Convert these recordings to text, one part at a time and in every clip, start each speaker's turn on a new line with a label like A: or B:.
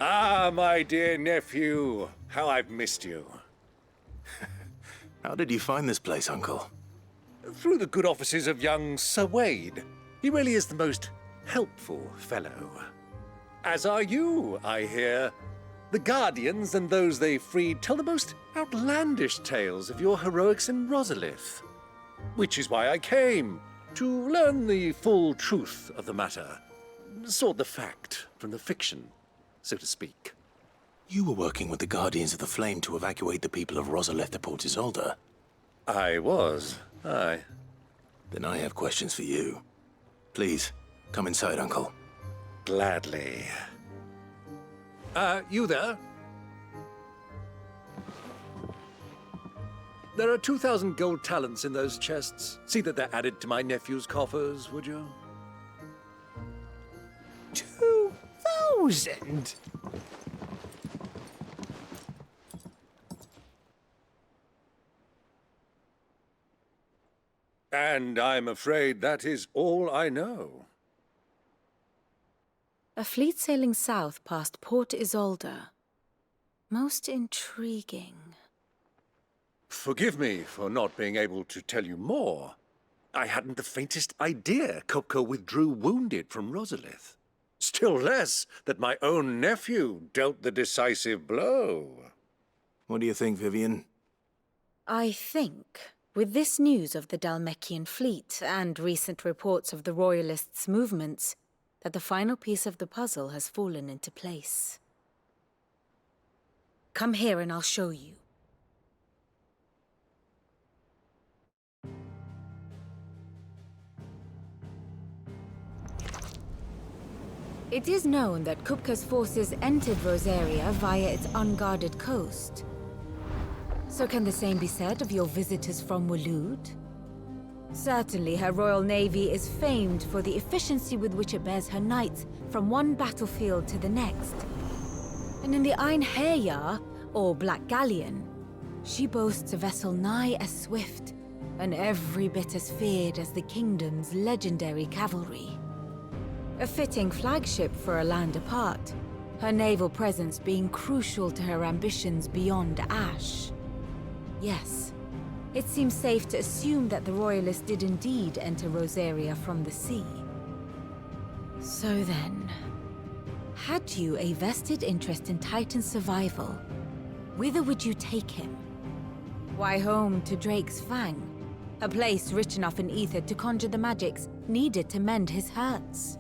A: Ah, my dear nephew, how I've missed you.
B: How did you find this place, Uncle?
A: Through the good offices of young Sir Wade. He really is the most helpful fellow. As are you, I hear. The Guardians and those they freed tell the most outlandish tales of your heroics in Rosalith. Which is why I came, to learn the full truth of the matter. Sort the fact from the fiction, so to speak.
B: You were working with the Guardians of the Flame to evacuate the people of Rosalith to Port Isolde.
A: I was, aye.
B: Then I have questions for you. Please, come inside, Uncle.
A: Gladly. You there? There are 2,000 gold talents in those chests. See that they're added to my nephew's coffers, would you?
C: 2,000?
A: And I'm afraid that is all I know.
D: A fleet sailing south past Port Isolde. Most intriguing.
A: Forgive me for not being able to tell you more. I hadn't the faintest idea Kopko withdrew wounded from Rosalith. Still less that my own nephew dealt the decisive blow.
B: What do you think, Vivian?
D: I think, with this news of the Dhalmekian fleet and recent reports of the Royalists' movements, that the final piece of the puzzle has fallen into place. Come here and I'll show you. It is known that Kupka's forces entered Rosaria via its unguarded coast. So can the same be said of your visitors from Waloed? Certainly her royal navy is famed for the efficiency with which it bears her knights from one battlefield to the next. And in the Einherjar, or Black Galleon, she boasts a vessel nigh as swift and every bit as feared as the kingdom's legendary cavalry. A fitting flagship for a land apart, her naval presence being crucial to her ambitions beyond Ash. Yes, it seems safe to assume that the Royalists did indeed enter Rosaria from the sea. So then, had you a vested interest in Titan's survival, whither would you take him? Why, home to Drake's Fang, a place rich enough in ether to conjure the magics needed to mend his hurts.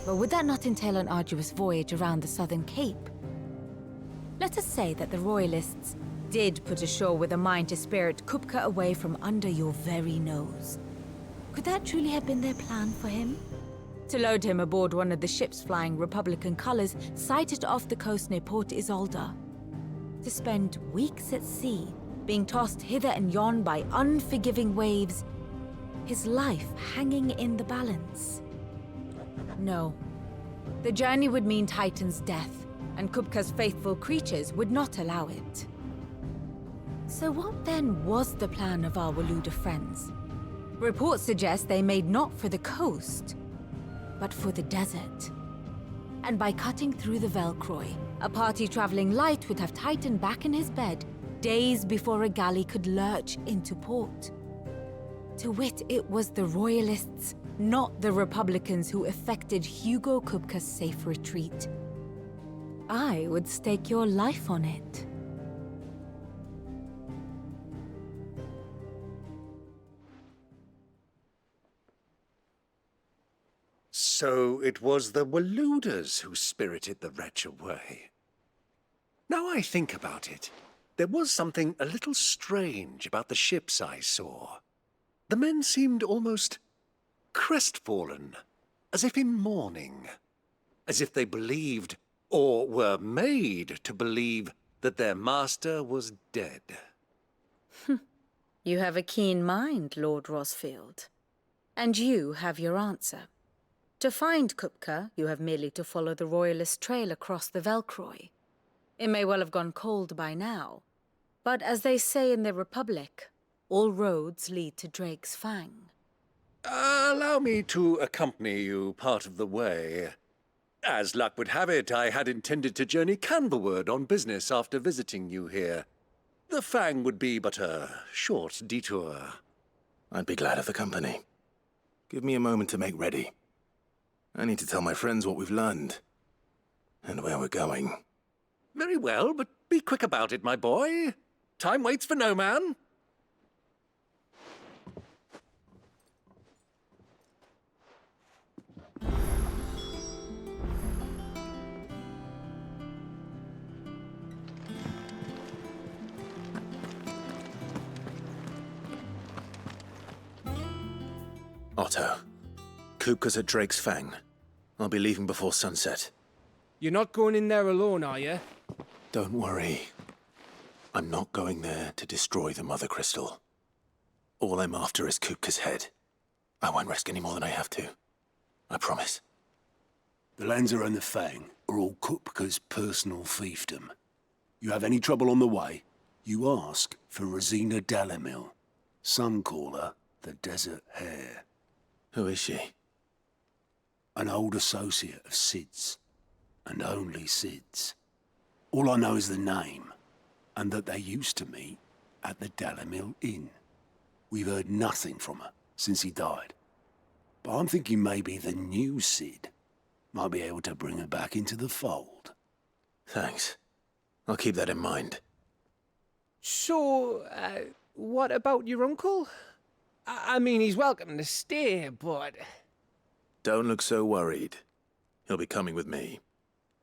D: But would that not entail an arduous voyage around the southern cape? Let us say that the Royalists did put ashore with a mind to spirit Kupka away from under your very nose. Could that truly have been their plan for him? To load him aboard one of the ships flying Republican colors sighted off the coast near Port Isolde? To spend weeks at sea, being tossed hither and yon by unforgiving waves, his life hanging in the balance? No. The journey would mean Titan's death, and Kupka's faithful creatures would not allow it. So what then was the plan of our Waluda friends? Reports suggest they made not for the coast, but for the desert. And by cutting through the Velcroy, a party traveling light would have Titan back in his bed days before a galley could lurch into port. To wit, it was the Royalists, not the Republicans, who effected Hugo Kupka's safe retreat. I would stake your life on it.
A: So it was the Waludas who spirited the wretch away. Now I think about it, there was something a little strange about the ships I saw. The men seemed almost crestfallen, as if in mourning, as if they believed, or were made to believe, that their master was dead.
D: You have a keen mind, Lord Rosfield. And you have your answer. To find Kupka, you have merely to follow the Royalist trail across the Velcroy. It may well have gone cold by now, but as they say in the Republic, all roads lead to Drake's Fang.
A: Allow me to accompany you part of the way. As luck would have it, I had intended to journey Canverward on business after visiting you here. The Fang would be but a short detour.
B: I'd be glad of the company. Give me a moment to make ready. I need to tell my friends what we've learned. And where we're going.
A: Very well, but be quick about it, my boy. Time waits for no man.
B: Otto. Kupka's at Drake's Fang. I'll be leaving before sunset.
C: You're not going in there alone, are you?
B: Don't worry. I'm not going there to destroy the Mother Crystal. All I'm after is Kupka's head. I won't risk any more than I have to. I promise.
E: The Lanza and the Fang are all Kupka's personal fiefdom. You have any trouble on the way, you ask for Rosina Dalamil. Some call her the Desert Hare.
B: Who is she?
E: An old associate of Sid's. And only Sid's. All I know is the name, and that they used to meet at the Dalamil Inn. We've heard nothing from her since he died. But I'm thinking maybe the new Sid might be able to bring her back into the fold.
B: Thanks. I'll keep that in mind.
C: So, what about your uncle? I mean, he's welcome to stay, but...
B: Don't look so worried. He'll be coming with me.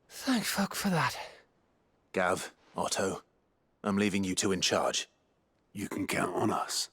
C: Thank fuck for that.
B: Gav, Otto, I'm leaving you two in charge.
E: You can count on us.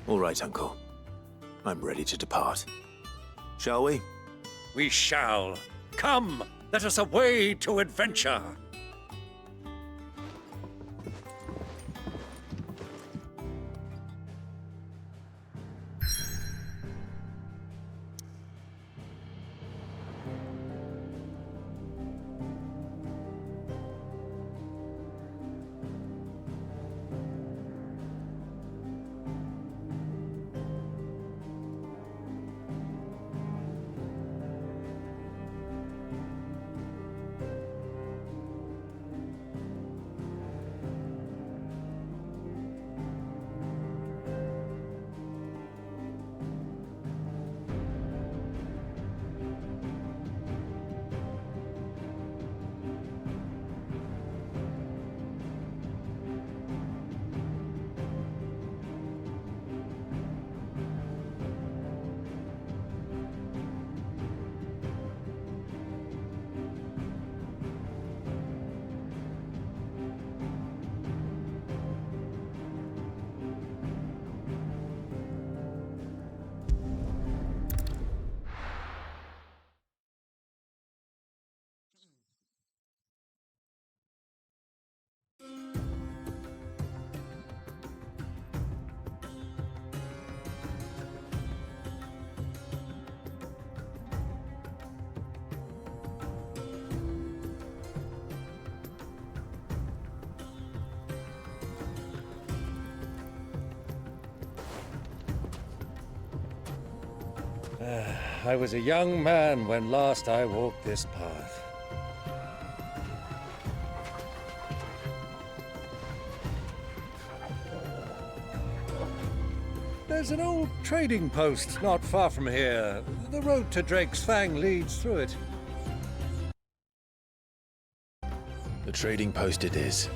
B: All right, Uncle. I'm ready to depart. Shall we?
A: We shall. Come, let us away to adventure. I was a young man when last I walked this path. There's an old trading post not far from here. The road to Drake's Fang leads through it.
B: The trading post it is.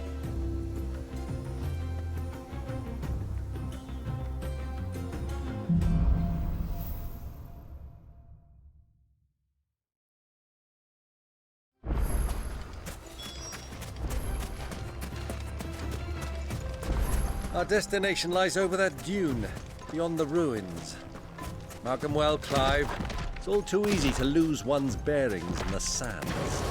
A: Our destination lies over that dune, beyond the ruins. Mark 'em well, Clive. It's all too easy to lose one's bearings in the sands.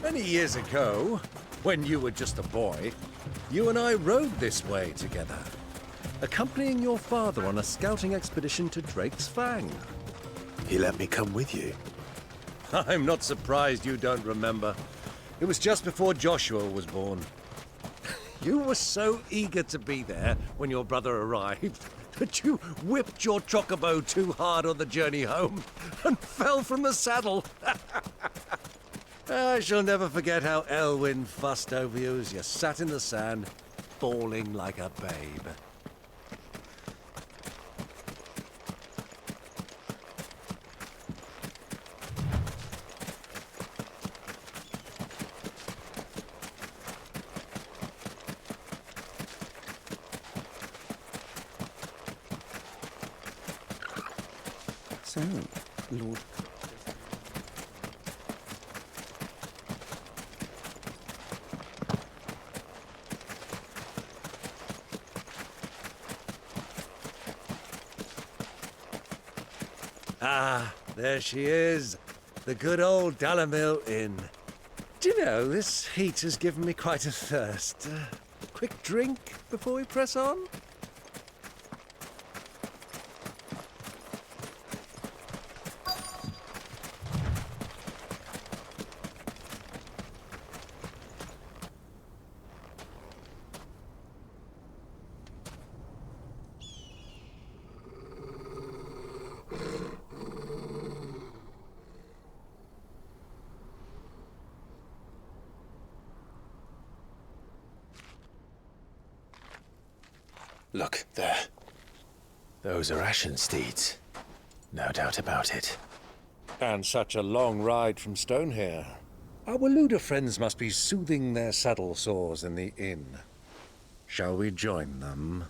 A: Many years ago, when you were just a boy, you and I rode this way together, accompanying your father on a scouting expedition to Drake's Fang.
B: He let me come with you.
A: I'm not surprised you don't remember. It was just before Joshua was born. You were so eager to be there when your brother arrived that you whipped your chocobo too hard on the journey home and fell from the saddle. I shall never forget how Elwyn fussed over you as you sat in the sand, bawling like a babe.
F: So, Lord...
A: Ah, there she is. The good old Dalamil Inn. Do you know, this heat has given me quite a thirst. Quick drink before we press on?
B: Look, there. Those are Ashen steeds. No doubt about it.
A: And such a long ride from Stonehair. Our Waluda friends must be soothing their saddle sores in the inn. Shall we join them?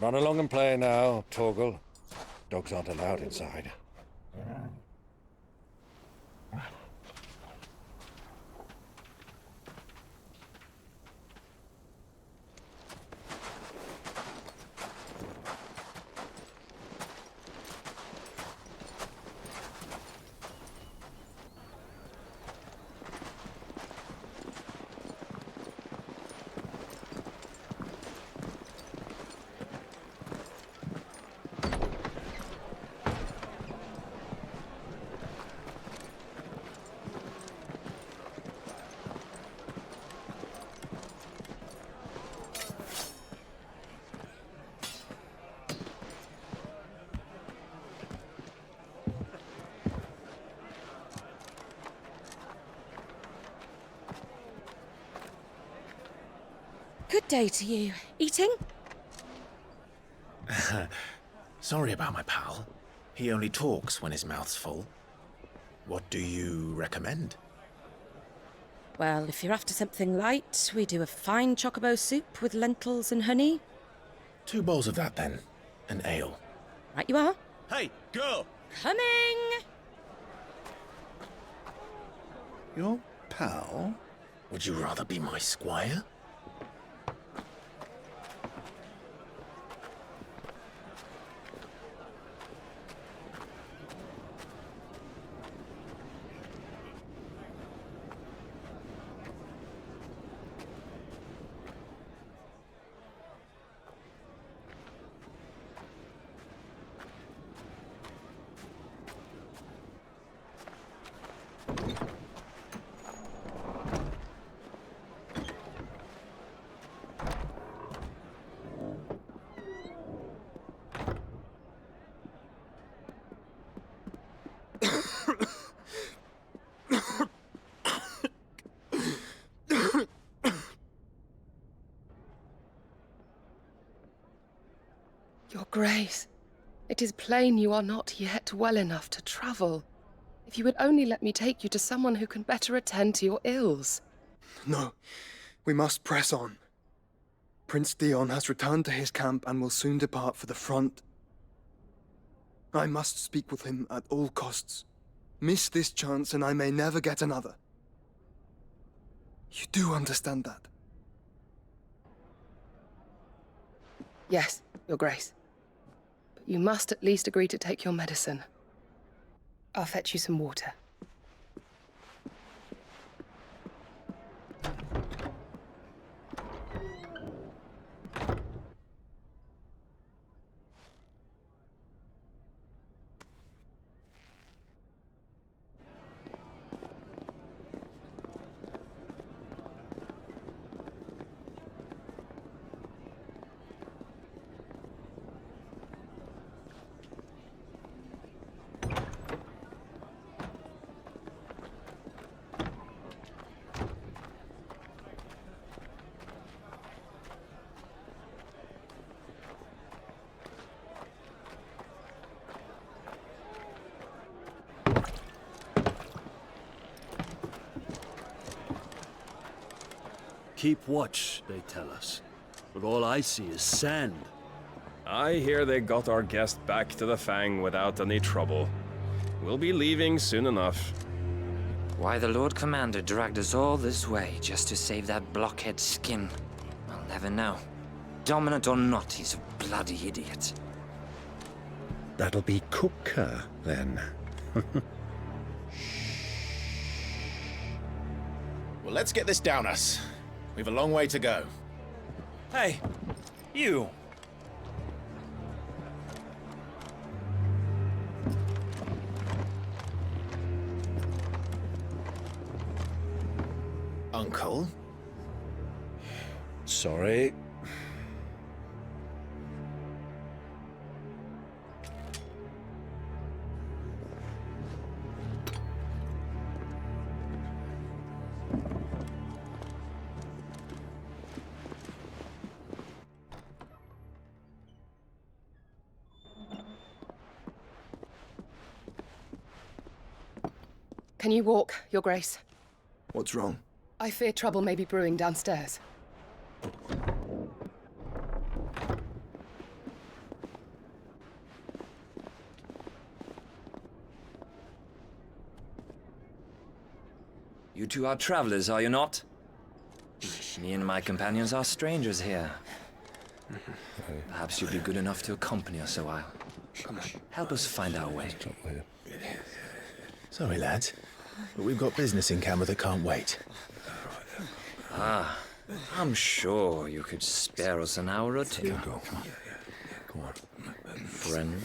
A: Run along and play now, Torgal. Dogs aren't allowed inside.
G: day to you. Eating?
B: Sorry about my pal. He only talks when his mouth's full. What do you recommend?
G: Well, if you're after something light, we do a fine chocobo soup with lentils and honey.
B: 2 bowls of that, then. An ale.
G: Right you are.
B: Hey, girl!
G: Coming!
F: Your pal?
B: Would you rather be my squire?
H: Your Grace, it is plain you are not yet well enough to travel. If you would only let me take you to someone who can better attend to your ills.
I: No, we must press on. Prince Dion has returned to his camp and will soon depart for the front. I must speak with him at all costs. Miss this chance and I may never get another. You do understand that?
H: Yes, Your Grace. But you must at least agree to take your medicine. I'll fetch you some water.
E: Keep watch, they tell us. But all I see is sand.
J: I hear they got our guest back to the Fang without any trouble. We'll be leaving soon enough.
K: Why the Lord Commander dragged us all this way just to save that blockhead's skin, I'll never know. Dominant or not, he's a bloody idiot.
A: That'll be Cooker, then.
B: Well, let's get this down us. We've a long way to go.
L: Hey, you!
B: Uncle?
A: Sorry.
H: Can you walk, Your Grace?
I: What's wrong?
H: I fear trouble may be brewing downstairs.
K: You two are travelers, are you not? Me and my companions are strangers here. Perhaps you'll be good enough to accompany us a while. Help us find our way.
B: Sorry, lads, but we've got business in camera that can't wait.
K: Ah, I'm sure you could spare us an hour or two.
B: Go on.
K: Friend.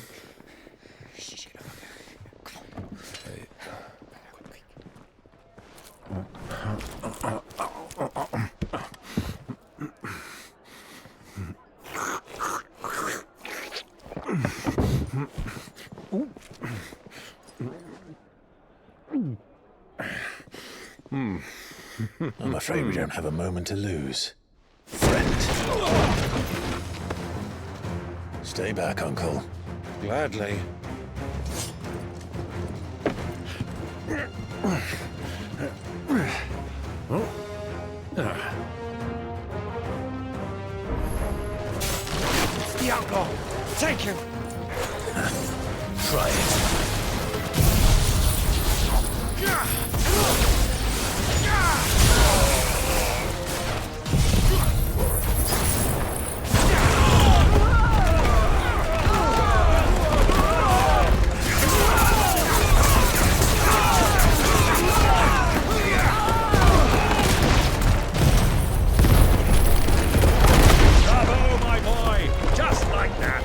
B: I'm afraid we don't have a moment to lose. Friend. Stay back, Uncle.
A: Gladly.
L: It's the outlaw! Take him!
B: Try it.
J: Bravo, my boy! Just like that!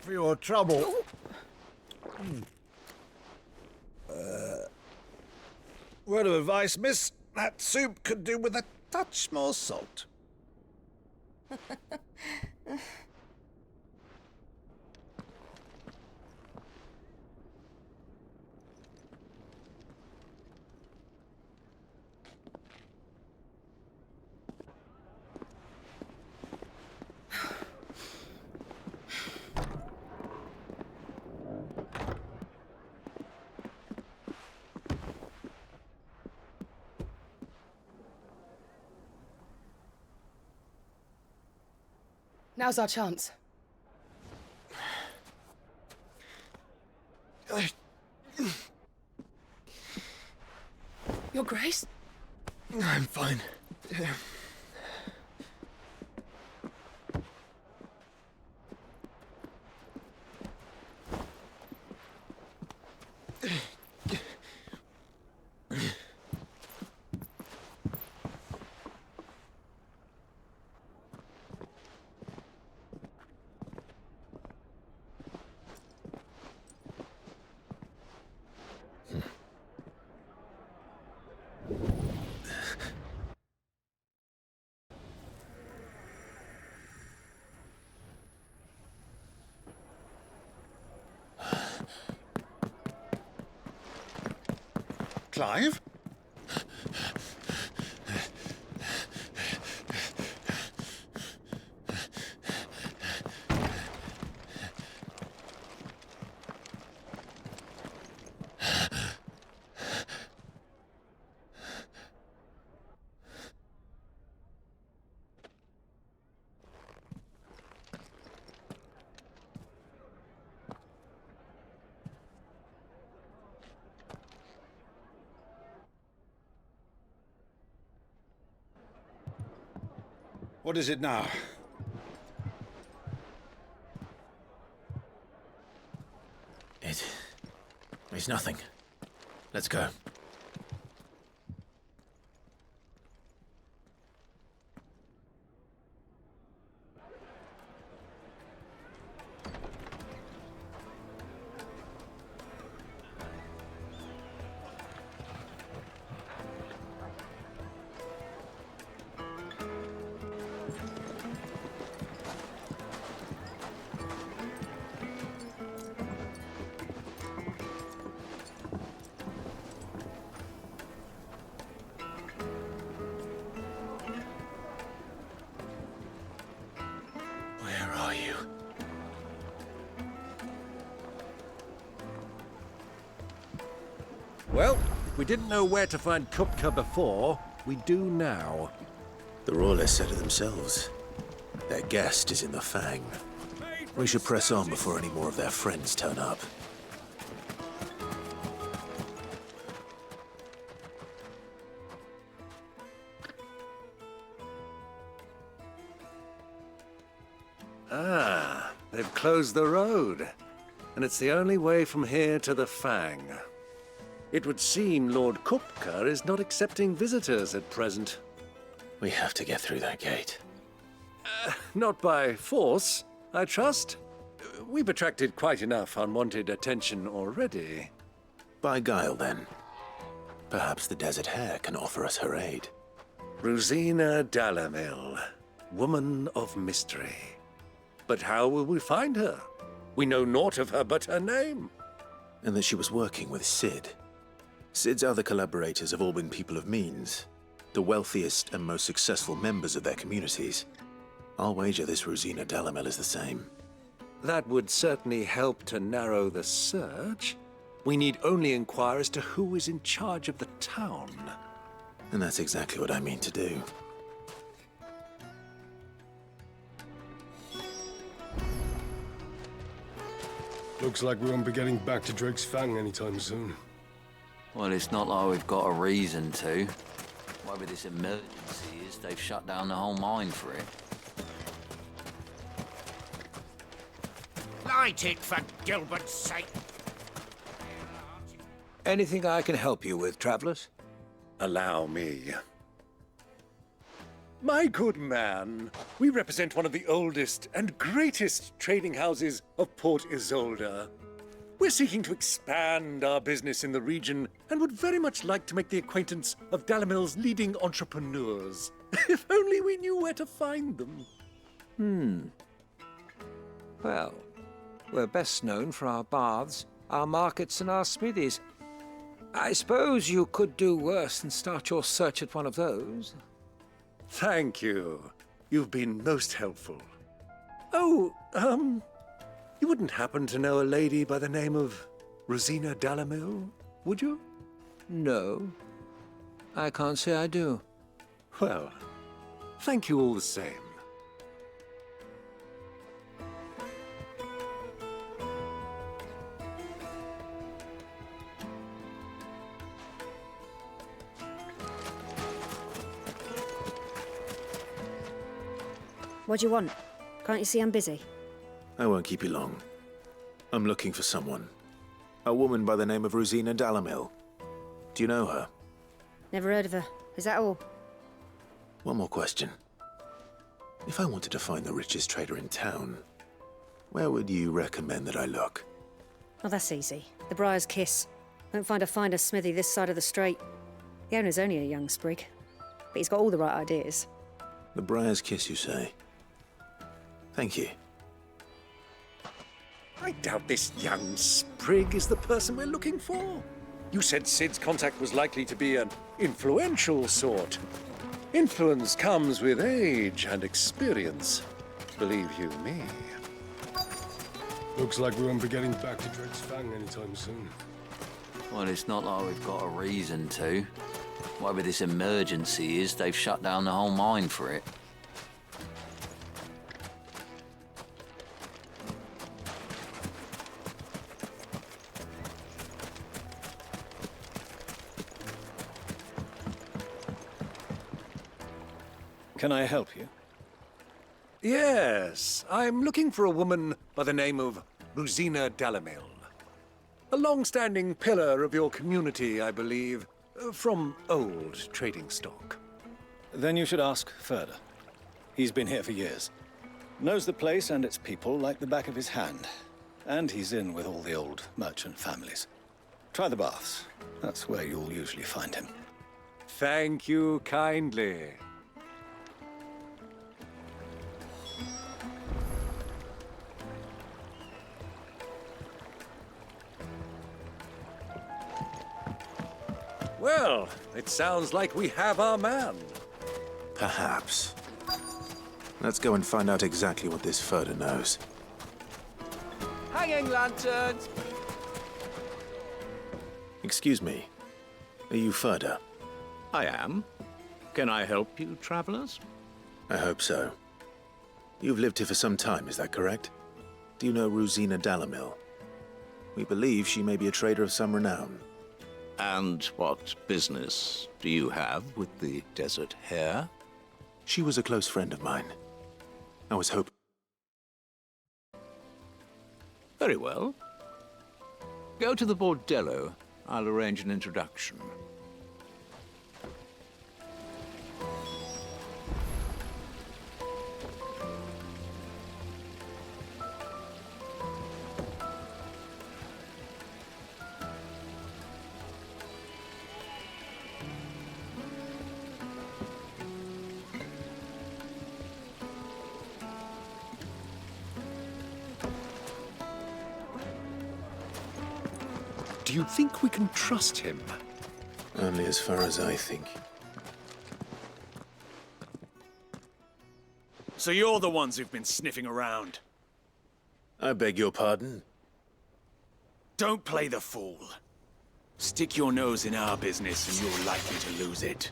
F: For your trouble. Word of advice, miss. That soup could do with a touch more salt.
H: Now's our chance. Your Grace?
I: I'm fine.
F: Clive? What is it now?
B: It's nothing. Let's go. Where are you?
A: Well, if we didn't know where to find Kupka before, we do now.
B: The Rawlers said it themselves. Their guest is in the Fang.
J: Made
B: We should press on before any more of their friends turn up.
A: Ah, they've closed the road. And it's the only way from here to the Fang. It would seem Lord Kupka is not accepting visitors at present.
B: We have to get through that gate.
A: Not by force, I trust. We've attracted quite enough unwanted attention already.
B: By guile, then. Perhaps the Desert Hare can offer us her aid.
A: Rosina Dalamil, woman of mystery. But how will we find her? We know naught of her but her name.
B: And that she was working with Sid. Sid's other collaborators have all been people of means, the wealthiest and most successful members of their communities. I'll wager this Rosina Dalamel is the same.
A: That would certainly help to narrow the search. We need only inquire as to who is in charge of the town.
B: And that's exactly what I mean to do.
M: Looks like we won't be getting back to Drake's Fang anytime soon.
N: Well, it's not like we've got a reason to. Whatever this emergency is, they've shut down the whole mine for it.
L: Light it, for Gilbert's sake!
F: Anything I can help you with, travelers?
A: Allow me. My good man, we represent one of the oldest and greatest trading houses of Port Isolde. We're seeking to expand our business in the region and would very much like to make the acquaintance of Dalamil's leading entrepreneurs. If only we knew where to find them.
F: Well, we're best known for our baths, our markets, and our smithies. I suppose you could do worse than start your search at one of those.
A: Thank you. You've been most helpful. Oh, you wouldn't happen to know a lady by the name of Rosina Dalamil, would you?
F: No, I can't say I do.
A: Well, thank you all the same.
O: What do you want? Can't you see I'm busy?
B: I won't keep you long. I'm looking for someone. A woman by the name of Rosina Dalamil. Do you know her?
O: Never heard of her. Is that all?
B: One more question. If I wanted to find the richest trader in town, where would you recommend that I look?
O: Oh, that's easy. The Briar's Kiss. Won't find a finer smithy this side of the strait. The owner's only a young sprig, but he's got all the right ideas.
B: The Briar's Kiss, you say? Thank you.
A: I doubt this young sprig is the person we're looking for. You said Sid's contact was likely to be an influential sort. Influence comes with age and experience. Believe you me.
M: Looks like we won't be getting back to Drake's Fang anytime soon.
N: Well, it's not like we've got a reason to. Whatever this emergency is, they've shut down the whole mine for it.
F: Can I help you?
A: Yes, I'm looking for a woman by the name of Rosina Dalamil. A long-standing pillar of your community, I believe, from old trading stock.
F: Then you should ask further. He's been here for years. Knows the place and its people like the back of his hand. And he's in with all the old merchant families. Try the baths. That's where you'll usually find him.
A: Thank you kindly. Well, it sounds like we have our man.
B: Perhaps. Let's go and find out exactly what this Furder knows.
C: Hanging lanterns!
B: Excuse me. Are you Furder?
P: I am. Can I help you, travelers?
B: I hope so. You've lived here for some time, is that correct? Do you know Rosina Dalamil? We believe she may be a trader of some renown.
P: And what business do you have with the Desert Hare?
B: She was a close friend of mine. I was hoping...
P: Very well. Go to the bordello. I'll arrange an introduction.
A: Do you think we can trust him?
B: Only as far as I think.
L: So you're the ones who've been sniffing around.
B: I beg your pardon?
L: Don't play the fool. Stick your nose in our business and you're likely to lose it.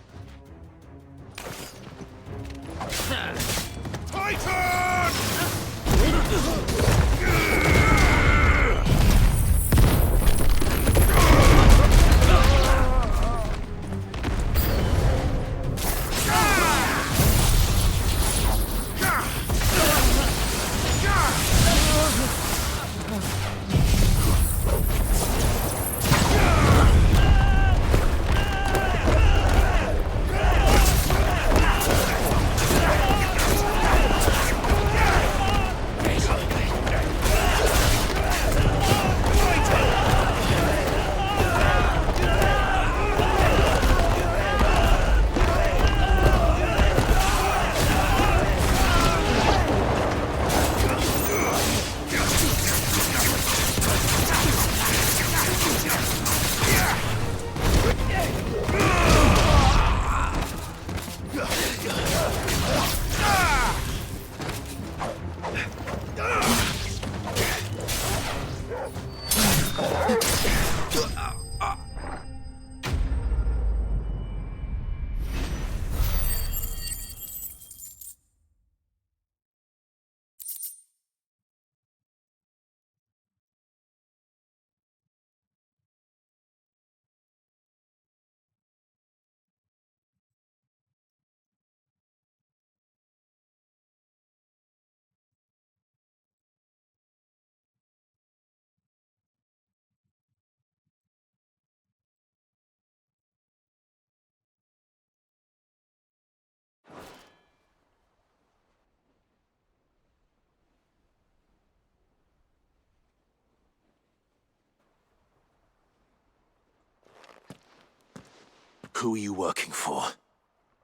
B: Who are you working for?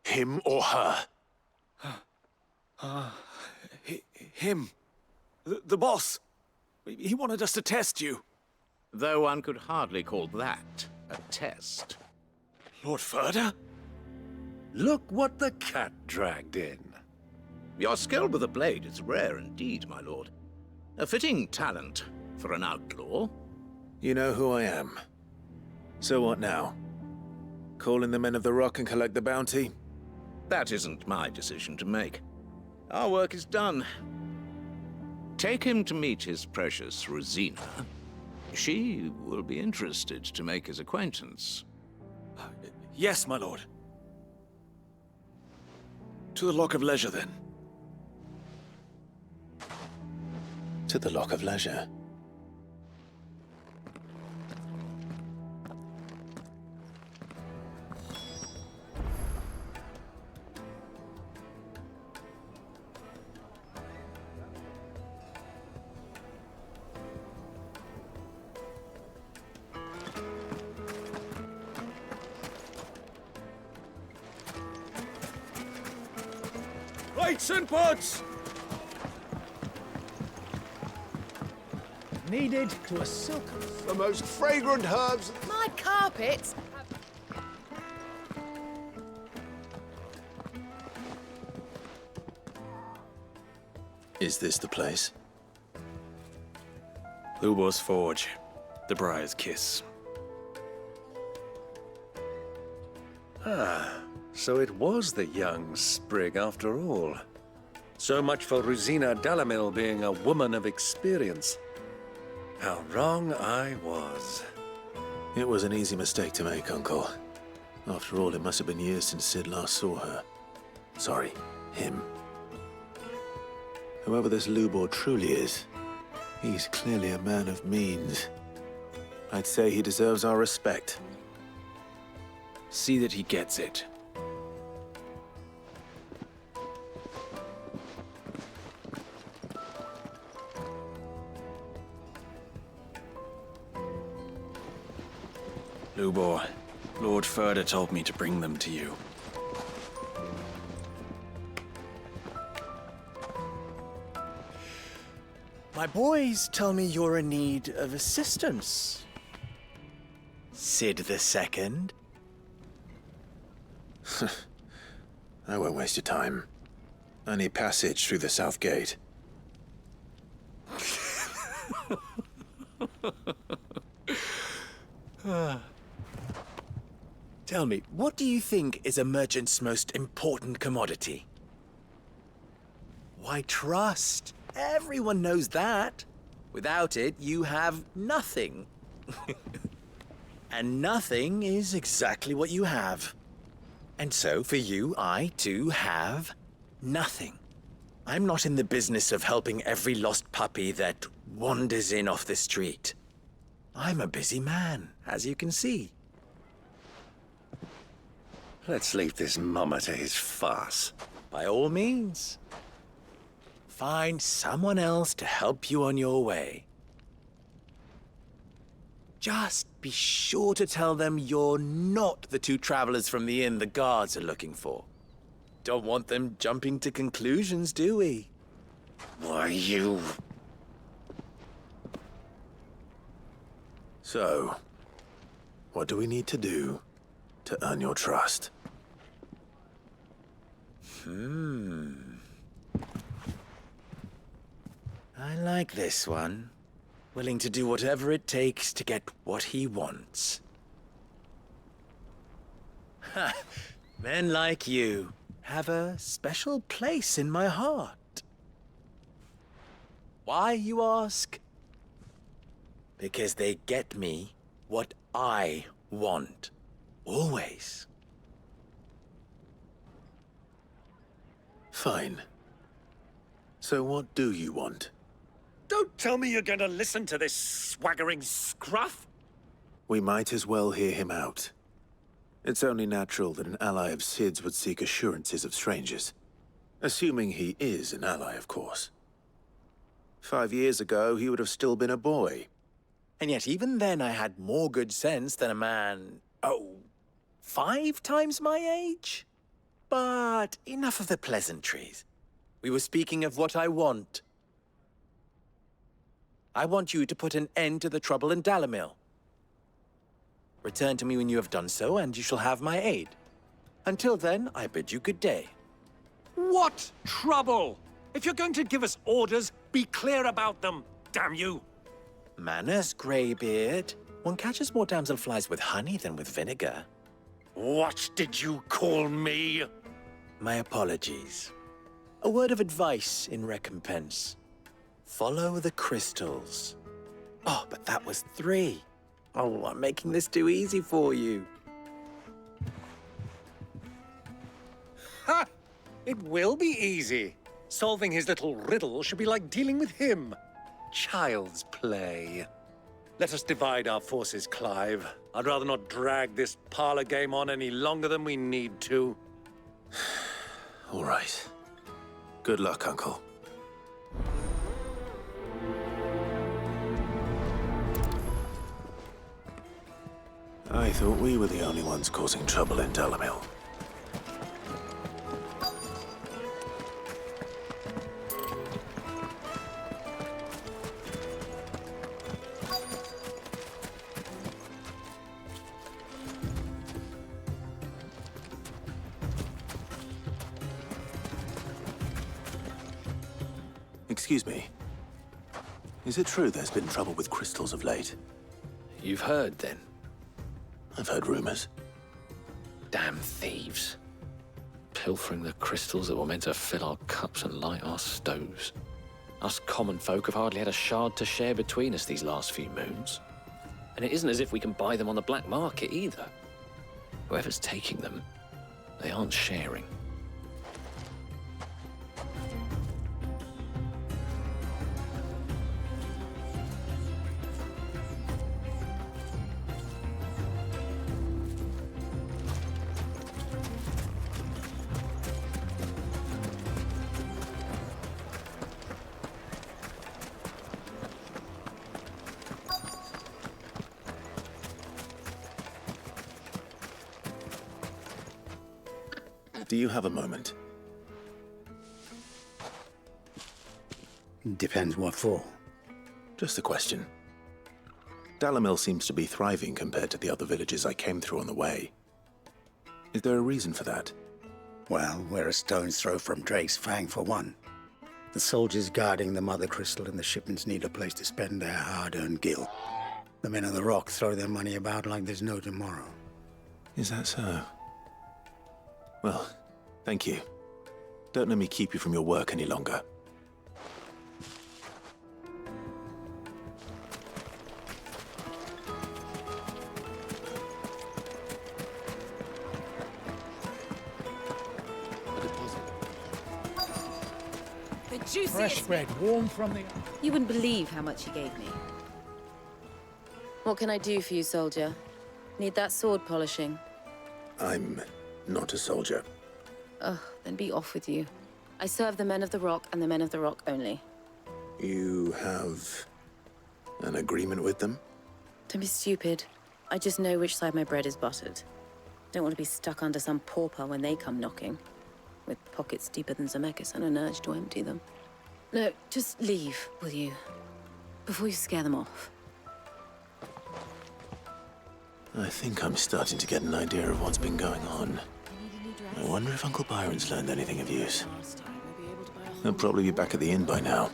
B: Him or her?
L: Him. The boss. He wanted us to test you.
P: Though one could hardly call that a test.
L: Lord Ferda?
A: Look what the cat dragged in.
P: Your skill with the blade is rare indeed, my lord. A fitting talent for an outlaw.
B: You know who I am. So what now? Call in the Men of the Rock and collect the bounty?
P: That isn't my decision to make. Our work is done. Take him to meet his precious Rosina. She will be interested to make his acquaintance.
L: Yes, my lord. To the Lock of Leisure, then.
B: To the Lock of Leisure.
L: Lights and pots!
C: Needed to a silk.
Q: The most fragrant herbs.
H: My carpets!
B: Is this the place?
L: Lubo's Forge. The Briar's Kiss.
A: Ah, so it was the young sprig after all. So much for Rosina Delamil being a woman of experience. How wrong I was.
B: It was an easy mistake to make, Uncle. After all, it must have been years since Sid last saw her. Sorry, him. Whoever this Lubor truly is, he's clearly a man of means. I'd say he deserves our respect.
L: See that he gets it. Lubor, Lord Furder told me to bring them to you.
R: My boys tell me you're in need of assistance. Sid the Second?
B: I won't waste your time. I need passage through the south gate.
R: Tell me, what do you think is a merchant's most important commodity? Why, trust. Everyone knows that. Without it, you have nothing. And nothing is exactly what you have. And so, for you, I, too, have nothing. I'm not in the business of helping every lost puppy that wanders in off the street. I'm a busy man, as you can see.
A: Let's leave this mummer to his farce.
R: By all means. Find someone else to help you on your way. Just be sure to tell them you're not the two travelers from the inn the guards are looking for. Don't want them jumping to conclusions, do we?
A: Why, you...
B: So, what do we need to do to earn your trust?
R: I like this one. Willing to do whatever it takes to get what he wants. Ha! Men like you have a special place in my heart. Why, you ask? Because they get me what I want. Always.
B: Fine. So what do you want?
A: Don't tell me you're going to listen to this swaggering scruff!
B: We might as well hear him out. It's only natural that an ally of Sid's would seek assurances of strangers. Assuming he is an ally, of course. 5 years ago, he would have still been a boy.
R: And yet even then I had more good sense than a man, 5 times my age? But enough of the pleasantries. We were speaking of what I want. I want you to put an end to the trouble in Dalamil. Return to me when you have done so, and you shall have my aid. Until then, I bid you good day.
A: What trouble? If you're going to give us orders, be clear about them, damn you!
R: Manners, Greybeard. One catches more damselflies with honey than with vinegar.
A: What did you call me?
R: My apologies. A word of advice in recompense. Follow the crystals. Oh, but that was 3. Oh, I'm making this too easy for you.
A: Ha! It will be easy. Solving his little riddle should be like dealing with him. Child's play. Let us divide our forces, Clive. I'd rather not drag this parlor game on any longer than we need to.
B: All right. Good luck, Uncle. I thought we were the only ones causing trouble in Dalamil. Excuse me. Is it true there's been trouble with crystals of late?
L: You've heard, then?
B: I've heard rumors.
L: Damn thieves.
S: pilfering the crystals that were meant to fill our cups and light our stoves. Us common folk have hardly had a shard to share between us these last few moons. And it isn't as if we can buy them on the black market either. Whoever's taking them, they aren't sharing.
B: Do you have a moment?
E: Depends what for.
B: Just a question. Dalamil seems to be thriving compared to the other villages I came through on the way. Is there a reason for that?
E: Well, we're a stone's throw from Drake's Fang, for one. The soldiers guarding the Mother Crystal and the shipments need a place to spend their hard-earned gil. The men of the Rock throw their money about like there's no tomorrow.
B: Is that so? Well, thank you. Don't let me keep you from your work any longer.
D: The juiciest
T: Fresh bread, warm from the...
D: You wouldn't believe how much he gave me.
G: What can I do for you, soldier? Need that sword polishing?
B: I'm not a soldier.
G: Ugh, then be off with you. I serve the men of the Rock and the men of the Rock only.
B: You have an agreement with them?
G: Don't be stupid. I just know which side my bread is buttered. Don't want to be stuck under some pauper when they come knocking. With pockets deeper than Zemeckis and an urge to empty them. No, just leave, will you? Before you scare them off.
B: I think I'm starting to get an idea of what's been going on. I wonder if Uncle Byron's learned anything of use. He'll probably be back at the inn by now.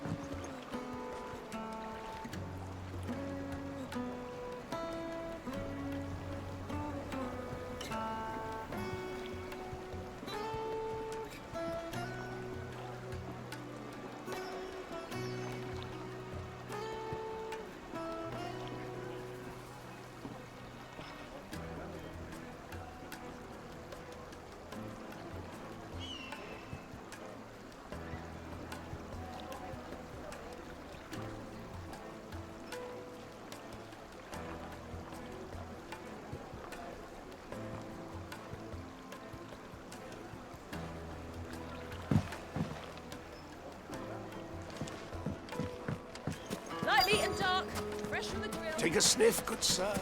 G: Light, meat and dark, fresh from the grill.
E: Take a sniff, good sir.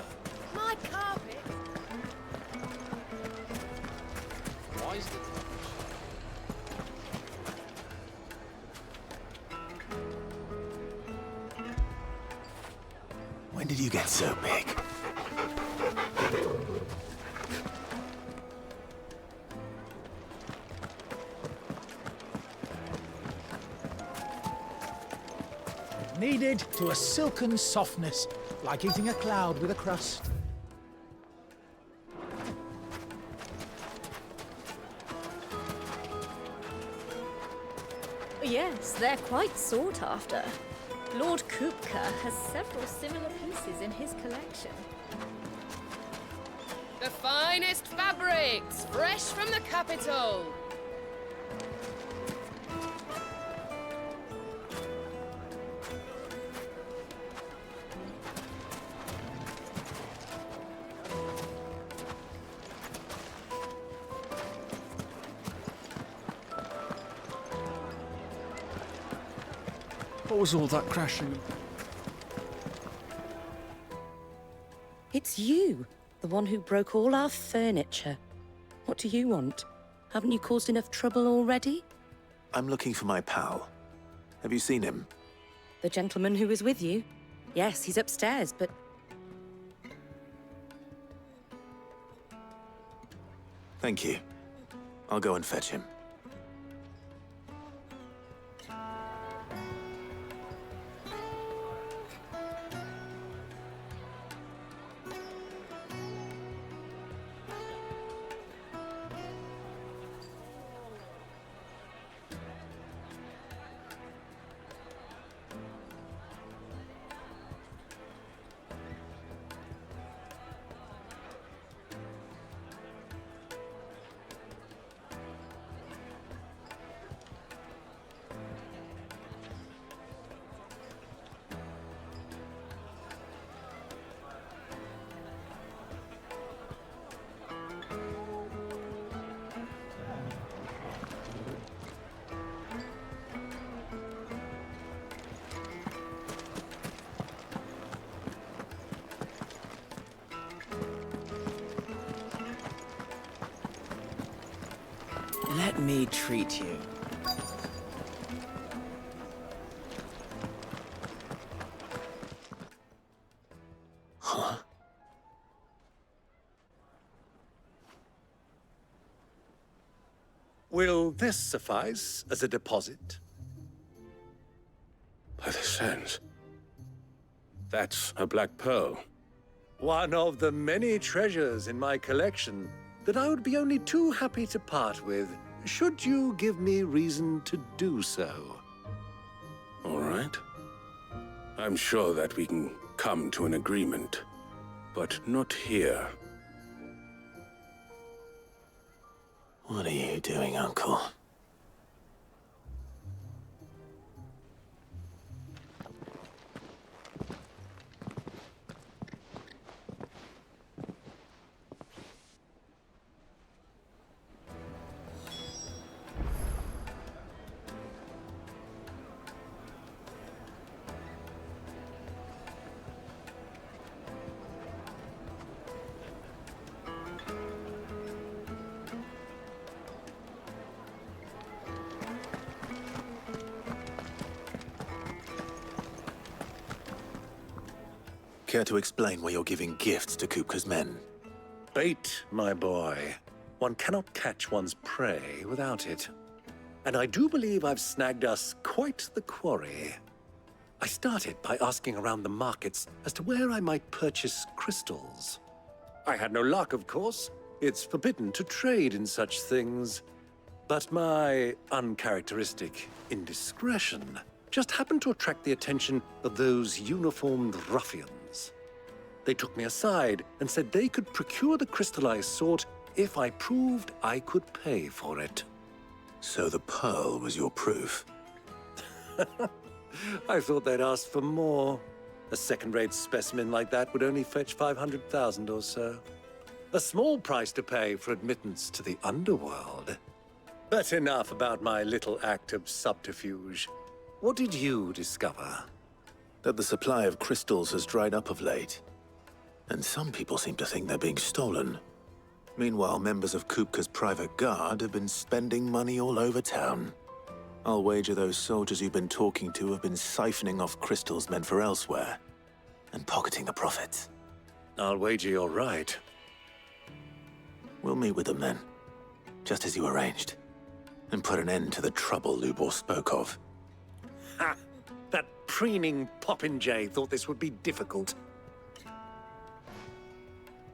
G: My carpet.
S: Why is it...
B: When did you get so big?
T: Kneaded to a silken softness, like eating a cloud with a crust.
U: Yes, they're quite sought after. Lord Kupka has several similar pieces in his collection.
H: The finest fabrics, fresh from the capital.
T: What was all that crashing?
G: It's you, the one who broke all our furniture. What do you want? Haven't you caused enough trouble already?
B: I'm looking for my pal. Have you seen him?
G: The gentleman who was with you? Yes, he's upstairs, but...
B: Thank you. I'll go and fetch him.
K: Let me treat you.
B: Huh?
A: Will this suffice as a deposit?
M: By the sands. That's a black pearl.
A: One of the many treasures in my collection that I would be only too happy to part with, should you give me reason to do so.
M: All right. I'm sure that we can come to an agreement, but not here.
B: What are you doing, Uncle? Care to explain why you're giving gifts to Kupka's men?
A: Bait, my boy. One cannot catch one's prey without it. And I do believe I've snagged us quite the quarry. I started by asking around the markets as to where I might purchase crystals. I had no luck, of course. It's forbidden to trade in such things. But my uncharacteristic indiscretion just happened to attract the attention of those uniformed ruffians. They took me aside and said they could procure the crystal I sought if I proved I could pay for it.
B: So the pearl was your proof?
A: I thought they'd ask for more. A second-rate specimen like that would only fetch 500,000 or so. A small price to pay for admittance to the underworld. But enough about my little act of subterfuge. What did you discover?
B: That the supply of crystals has dried up of late. And some people seem to think they're being stolen. Meanwhile, members of Kupka's private guard have been spending money all over town. I'll wager those soldiers you've been talking to have been siphoning off crystals meant for elsewhere, and pocketing the profits.
A: I'll wager you're right.
B: We'll meet with them then, just as you arranged, and put an end to the trouble Lubor spoke of.
A: Ha! That preening popinjay thought this would be difficult.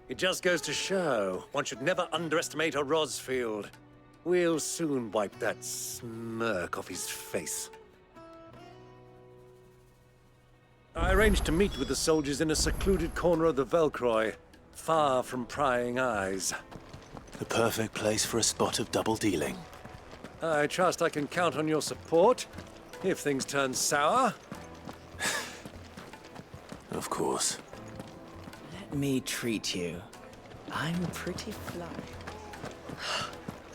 A: It just goes to show, one should never underestimate a Rosfield. We'll soon wipe that smirk off his face. I arranged to meet with the soldiers in a secluded corner of the Velcroy, far from prying eyes.
B: The perfect place for a spot of double dealing.
A: I trust I can count on your support, if things turn sour.
B: Of course.
K: Let me treat you. I'm pretty fly.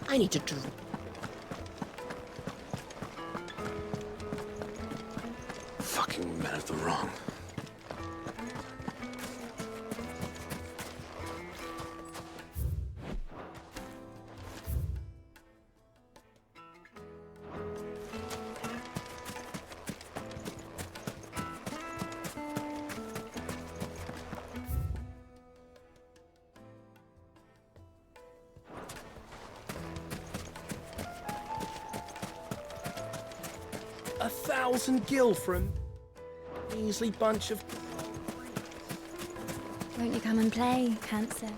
H: I need to drink.
M: Fucking men of the wrong.
C: A 1,000 gil from measly bunch of...
V: Won't you come and play, handsome?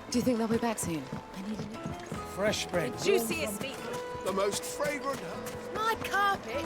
G: Do you think they'll be back soon?
C: Fresh bread.
H: The juiciest meat.
Q: The most fragrant.
H: My carpet.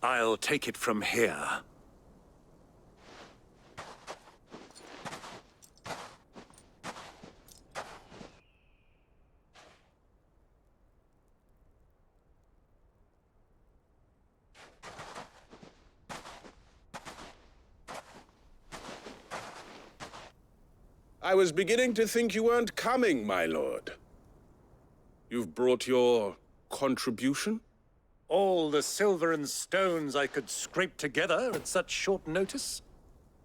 A: I'll take it from here.
M: I was beginning to think you weren't coming, my lord. You've brought your contribution?
A: All the silver and stones I could scrape together at such short notice?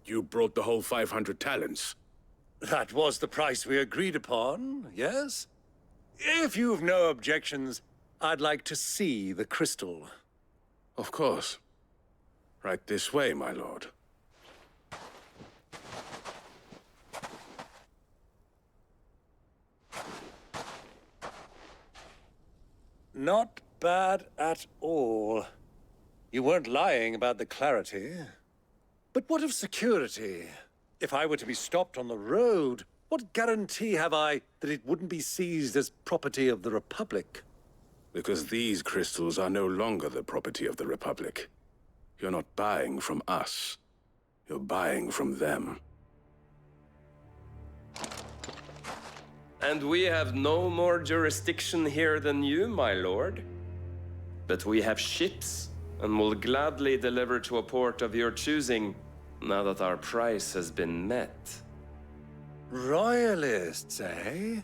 M: You brought the whole 500 talents.
A: That was the price we agreed upon, yes? If you've no objections, I'd like to see the crystal.
M: Of course. Right this way, my lord.
A: Not bad at all. You weren't lying about the clarity. But what of security? If I were to be stopped on the road, what guarantee have I that it wouldn't be seized as property of the Republic?
M: Because these crystals are no longer the property of the Republic. You're not buying from us. You're buying from them.
I: And we have no more jurisdiction here than you, my lord. But we have ships, and will gladly deliver to a port of your choosing, now that our price has been met.
A: Royalists, eh?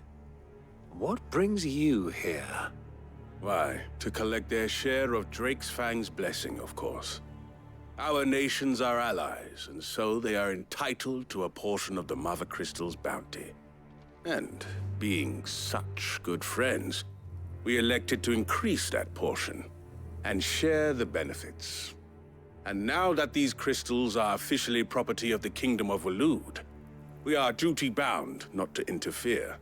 A: What brings you here?
M: Why, to collect their share of Drake's Fang's blessing, of course. Our nations are allies, and so they are entitled to a portion of the Mother Crystal's bounty. And, being such good friends, we elected to increase that portion and share the benefits. And now that these crystals are officially property of the Kingdom of Waloed, we are duty-bound not to interfere,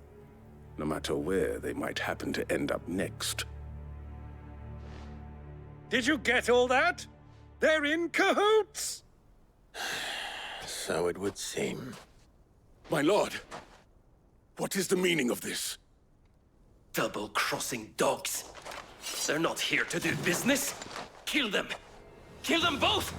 M: no matter where they might happen to end up next.
A: Did you get all that? They're in cahoots!
B: So it would seem.
M: My lord, what is the meaning of this?
I: Double-crossing dogs. They're not here to do business. Kill them! Kill them both!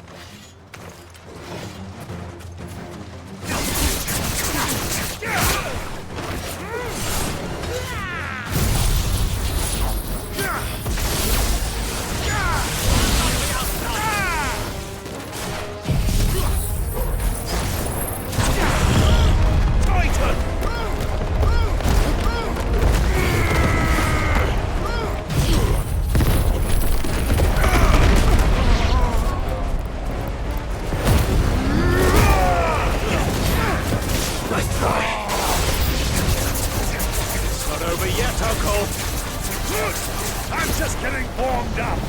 A: I'm just getting warmed up!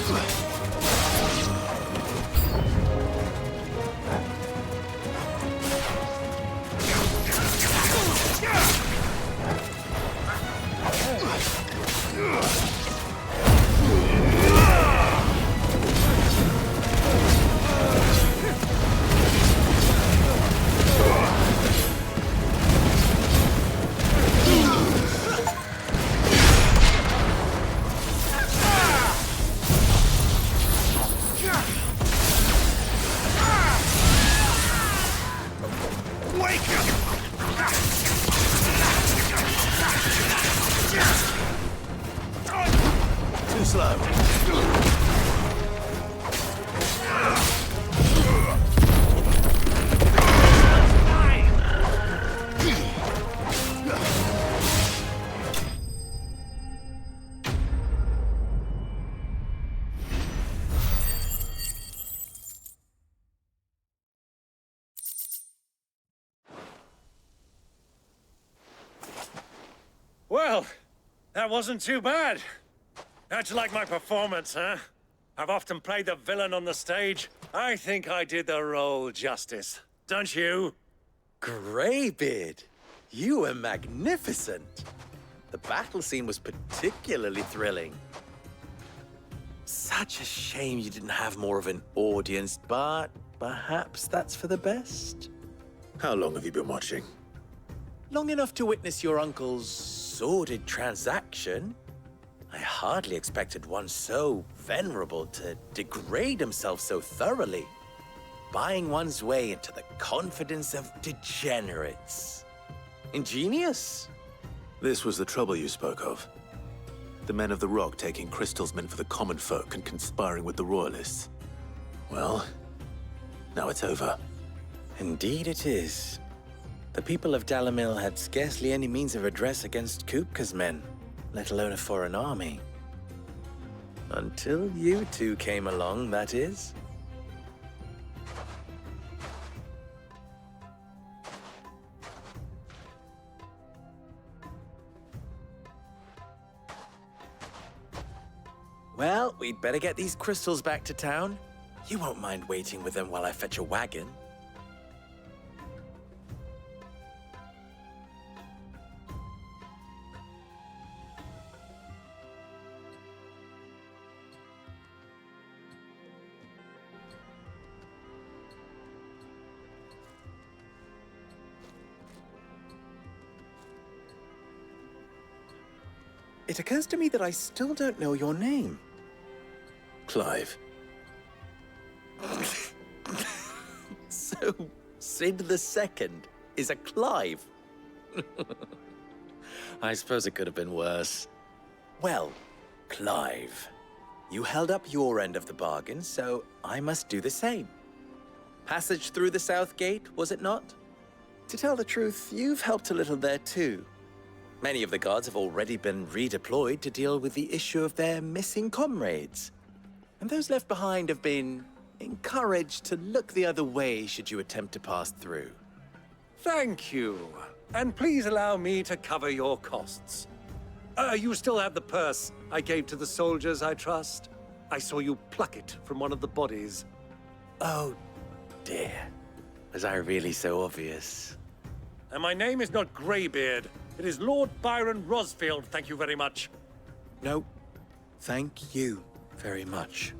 B: Ugh.
A: Well, that wasn't too bad. How'd you like my performance, huh? I've often played the villain on the stage. I think I did the role justice. Don't you?
R: Greybeard, you were magnificent. The battle scene was particularly thrilling. Such a shame you didn't have more of an audience, but perhaps that's for the best.
B: How long have you been watching?
R: Long enough to witness your uncle's sordid transaction. I hardly expected one so venerable to degrade himself so thoroughly, buying one's way into the confidence of degenerates. Ingenious.
B: This was the trouble you spoke of. The men of the Rock taking crystals meant for the common folk and conspiring with the Royalists. Well, now it's over.
R: Indeed it is. The people of Dalamil had scarcely any means of redress against Kupka's men, let alone a foreign army. Until you two came along, that is. Well, we'd better get these crystals back to town. You won't mind waiting with them while I fetch a wagon. It occurs to me that I still don't know your name.
B: Clive.
R: So, Sid the Second is a Clive. I suppose it could have been worse. Well, Clive, you held up your end of the bargain, so I must do the same. Passage through the South Gate, was it not? To tell the truth, you've helped a little there too. Many of the guards have already been redeployed to deal with the issue of their missing comrades. And those left behind have been encouraged to look the other way should you attempt to pass through.
A: Thank you. And please allow me to cover your costs. You still have the purse I gave to the soldiers, I trust? I saw you pluck it from one of the bodies.
R: Oh, dear. Was I really so obvious?
A: And my name is not Greybeard. It is Lord Byron Rosfield, thank you very much.
R: No, thank you very much,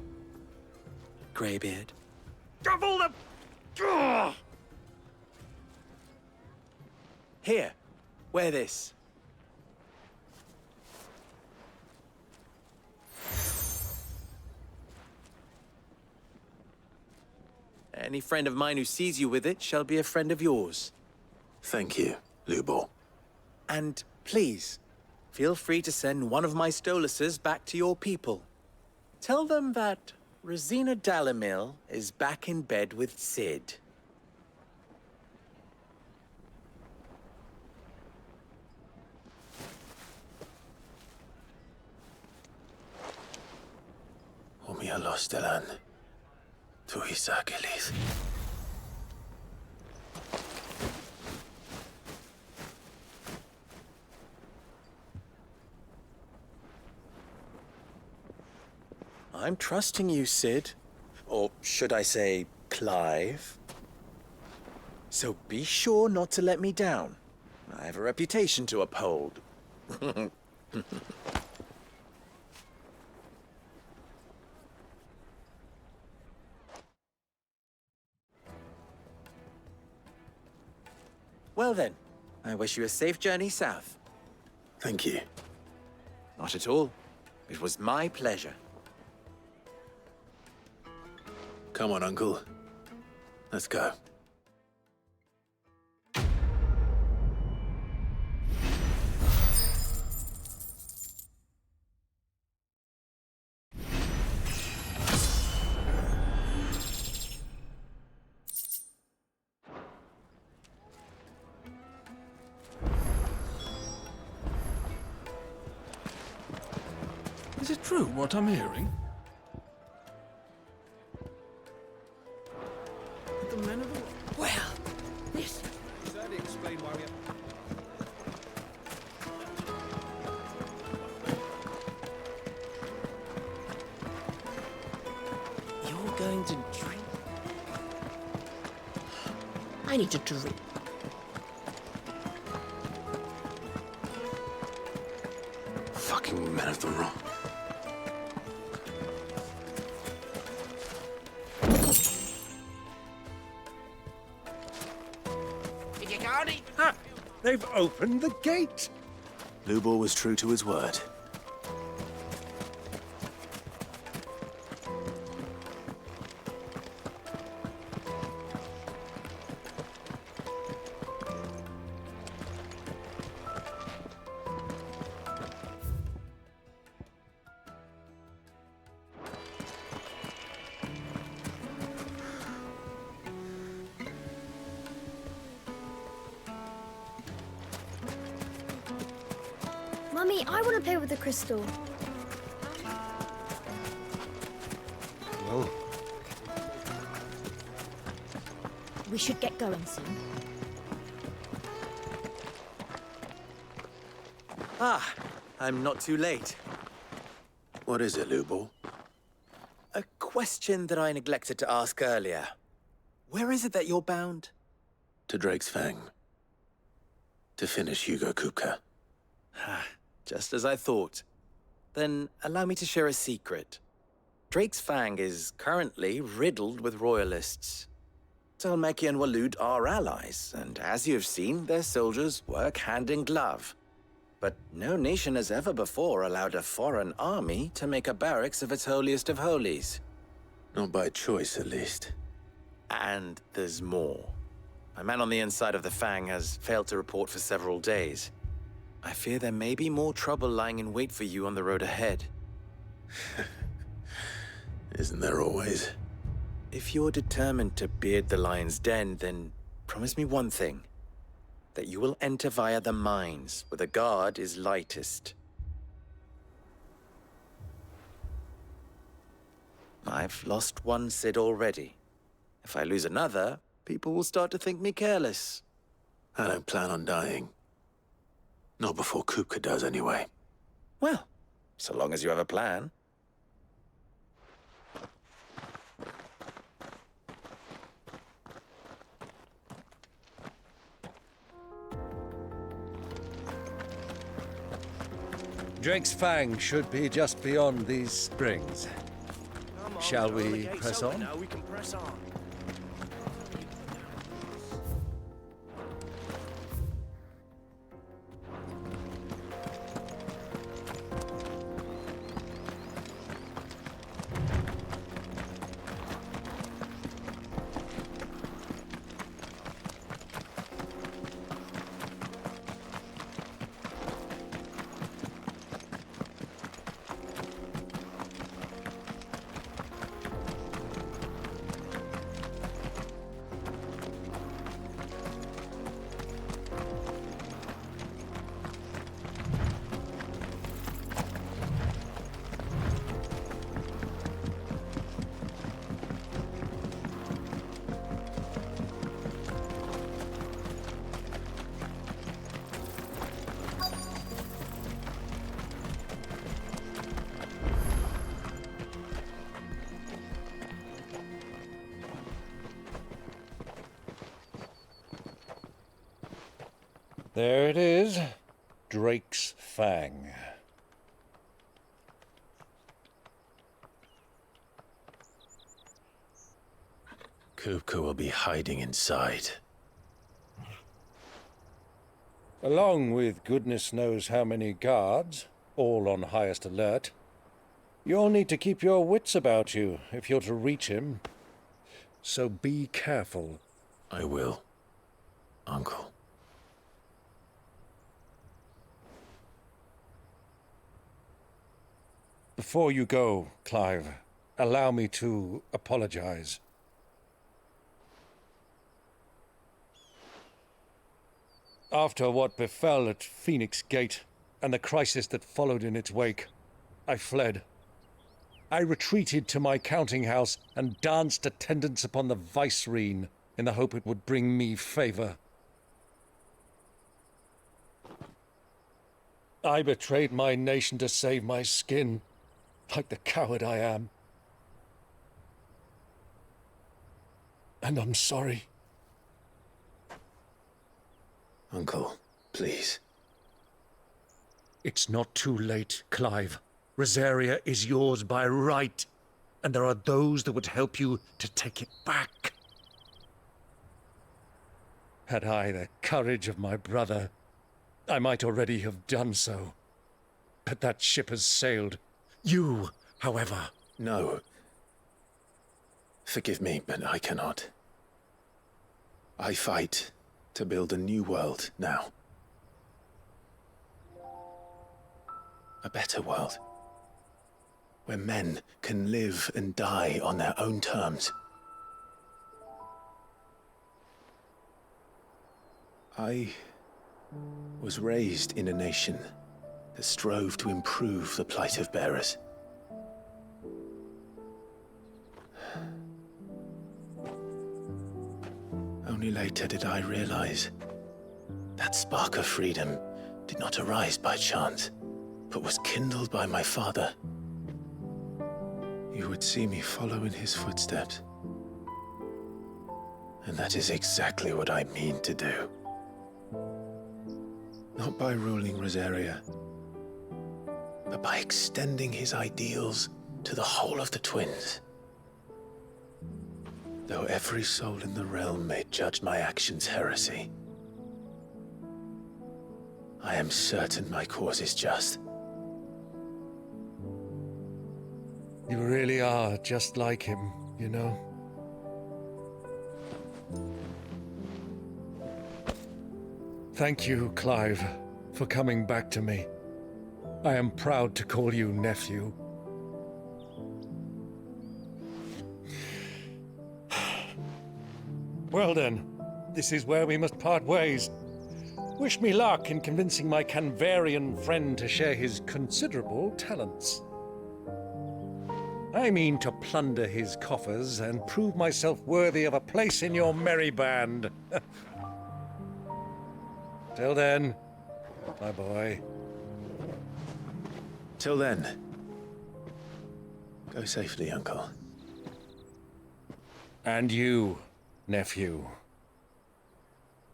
R: Greybeard.
A: Double the... Ugh!
R: Here, wear this. Any friend of mine who sees you with it shall be a friend of yours.
B: Thank you, Lubor.
R: And please, feel free to send one of my Stoluses back to your people. Tell them that Rosina Dalamil is back in bed with Sid.
B: Omia Lostelan. Tuis Achilles.
R: I'm trusting you, Sid. Or should I say, Clive. So be sure not to let me down. I have a reputation to uphold. Well then, I wish you a safe journey south.
B: Thank you.
R: Not at all. It was my pleasure.
B: Come on, Uncle. Let's go.
J: Is it true what I'm hearing? The men of the...
R: Well, this...
J: Certainly explain why we have...
K: You're going to drink?
N: I need to drink.
E: Fucking men of the rock.
N: Did you got it?
A: Ah, they've opened the gate!
B: Lubor was true to his word.
V: Mummy, I want to play with the crystal.
A: Well,
U: We should get going soon.
R: Ah, I'm not too late.
B: What is it, Lubor?
R: A question that I neglected to ask earlier. Where is it that you're bound?
B: To Drake's Fang. To finish Hugo Kupka.
R: Just as I thought. Then allow me to share a secret. Drake's Fang is currently riddled with royalists. Talmeki and Waloed are allies, and as you have seen, their soldiers work hand in glove. But no nation has ever before allowed a foreign army to make a barracks of its holiest of holies.
B: Not by choice, at least.
R: And there's more. A man on the inside of the Fang has failed to report for several days. I fear there may be more trouble lying in wait for you on the road ahead.
B: Isn't there always?
R: If you're determined to beard the lion's den, then promise me one thing. That you will enter via the mines, where the guard is lightest. I've lost one Cid already. If I lose another, people will start to think me careless.
B: I don't plan on dying. Not before Kupka does, anyway.
R: Well, so long as you have a plan.
A: Drake's Fang should be just beyond these springs. Shall we press on?
K: Now we can press on.
A: There it is, Drake's Fang.
B: Kupka will be hiding inside.
A: Along with goodness knows how many guards, all on highest alert. You'll need to keep your wits about you if you're to reach him. So be careful.
B: I will, Uncle.
A: Before you go, Clive, allow me to apologize. After what befell at Phoenix Gate and the crisis that followed in its wake, I fled. I retreated to my counting house and danced attendance upon the vicereine in the hope it would bring me favor. I betrayed my nation to save my skin, like the coward I am. and I'm sorry.
B: Uncle, please.
A: It's not too late, Clive. Rosaria is yours by right, and there are those that would help you to take it back. Had I the courage of my brother, I might already have done so. But that ship has sailed. You, however...
B: No. Forgive me, but I cannot. I fight to build a new world now. A better world. Where men can live and die on their own terms. I was raised in a nation that strove to improve the plight of bearers. Only later did I realize that spark of freedom did not arise by chance, but was kindled by my father. You would see me follow in his footsteps. And that is exactly what I mean to do. Not by ruling Rosaria, but by extending his ideals to the whole of the twins. Though every soul in the realm may judge my actions heresy, I am certain my cause is just.
A: You really are just like him, you know? Thank you, Clive, for coming back to me. I am proud to call you nephew. Well then, this is where we must part ways. Wish me luck in convincing my Canvarian friend to share his considerable talents. I mean to plunder his coffers and prove myself worthy of a place in your merry band. Till then, my boy.
B: Till then, go safely, Uncle.
A: And you, nephew.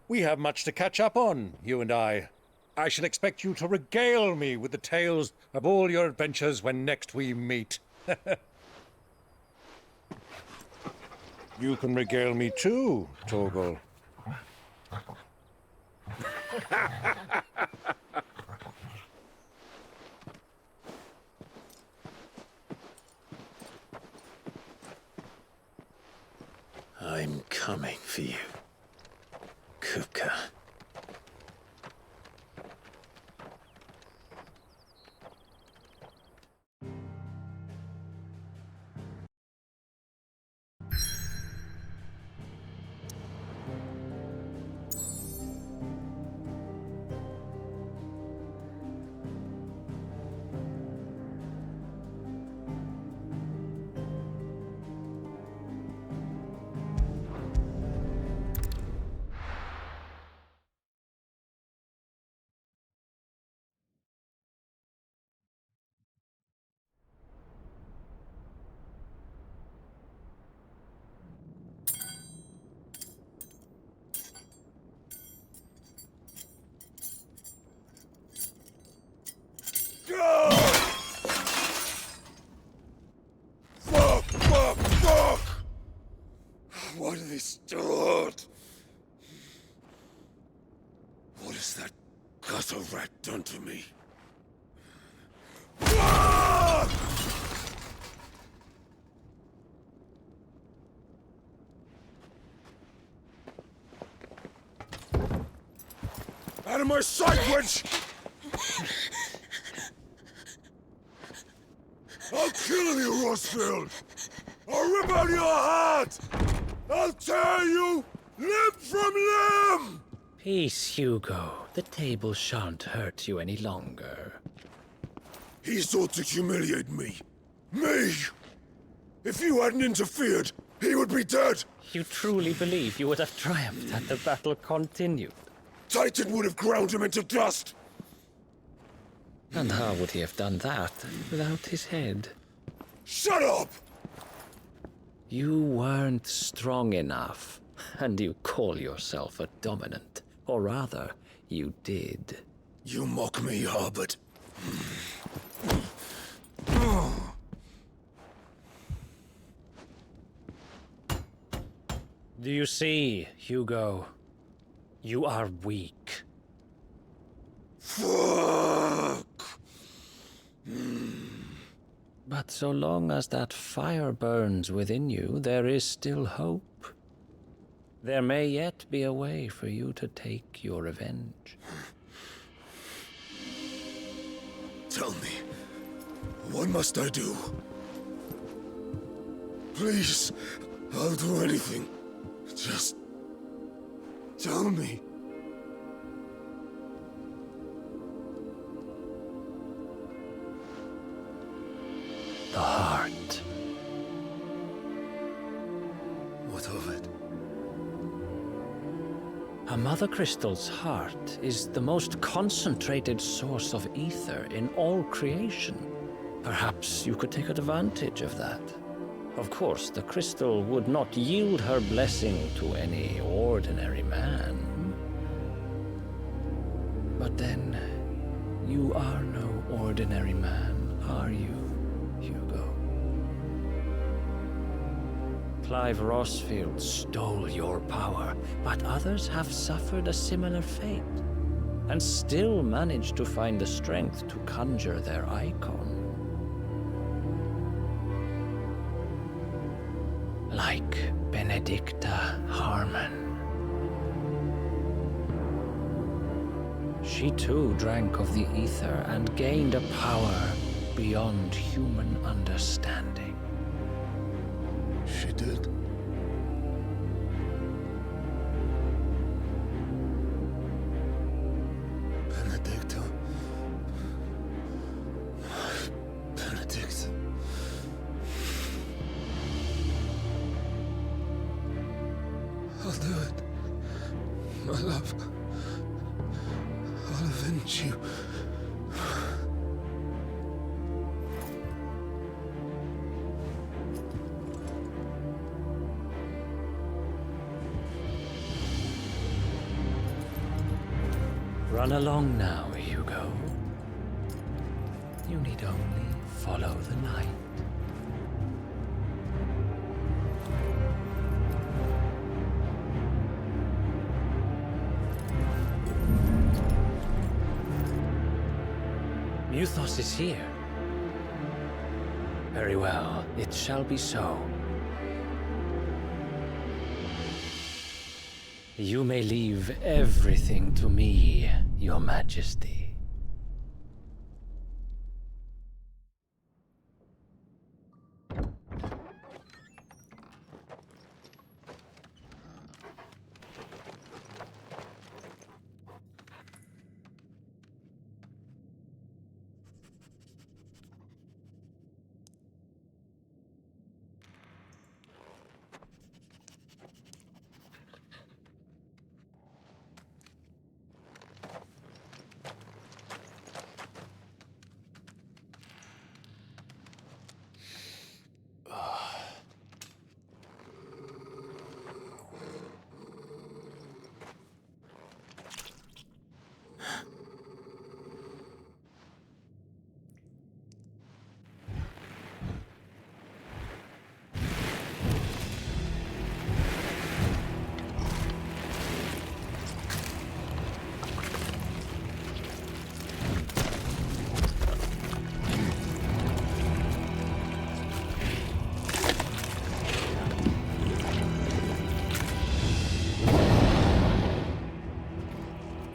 A: We have much to catch up on, you and I. I shall expect you to regale me with the tales of all your adventures when next we meet. You can regale me too, Torgal.
B: I'm coming for you, Kupka.
M: Fuck! Why do they start? What has that gutter rat done to me? Fuck! Out of my sight, witch! I'll kill you, Rosfield! I'll rip out your heart! I'll tear you limb from limb!
S: Peace, Hugo. The table shan't hurt you any longer.
M: He sought to humiliate me. Me! If you hadn't interfered, he would be dead!
S: You truly believe you would have triumphed had the battle continued?
M: Titan would have ground him into dust!
S: And how would he have done that without his head?
M: Shut up!
S: You weren't strong enough, and you call yourself a dominant. Or rather, you did.
M: You mock me, Harbert.
S: Do you see, Hugo? You are weak.
M: Fuck!
S: But so long as that fire burns within you, there is still hope. There may yet be a way for you to take your revenge.
M: Tell me, what must I do? Please, I'll do anything. Just tell me.
S: The heart.
M: What of it?
S: A Mother Crystal's heart is the most concentrated source of ether in all creation. Perhaps you could take advantage of that. Of course, the crystal would not yield her blessing to any ordinary man. But then, you are no ordinary man, are you, Hugo? Clive Rossfield stole your power, but others have suffered a similar fate, and still managed to find the strength to conjure their icon. Like Benedicta Harmon. She too drank of the ether and gained a power beyond human understanding.
M: She did. Benedicta. Benedicta. I'll do it. My love. I'll avenge you.
S: Run along now, Hugo. You need only follow the light. Muthos is here. Very well, it shall be so. You may leave everything to me, Your Majesty.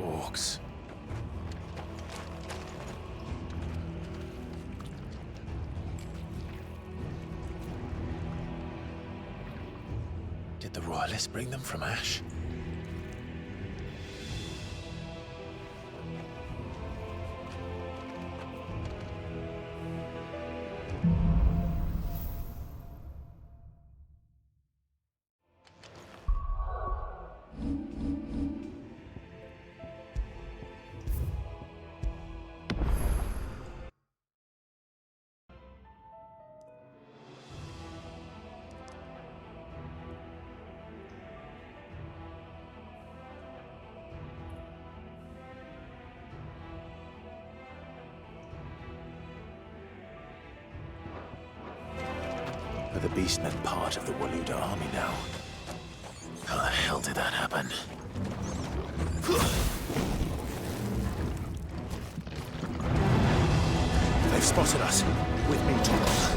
B: Orcs. Did the Royalists bring them from Ash? the beastmen part of the Waluda army now? How the hell did that happen? They've spotted us. With me, Torog.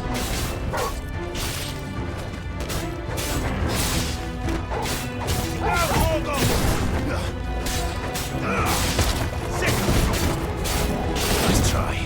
B: Nice try.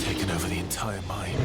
B: Taken over the entire mine.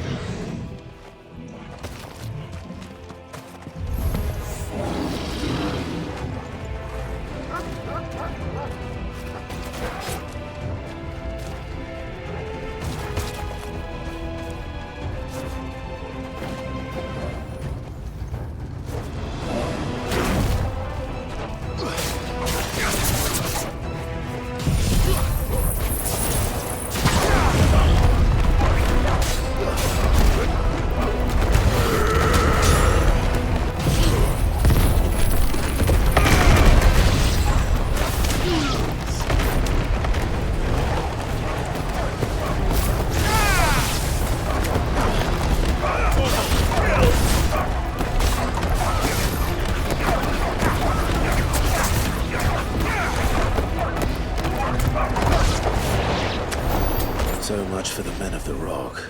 B: So much for the men of the Rock.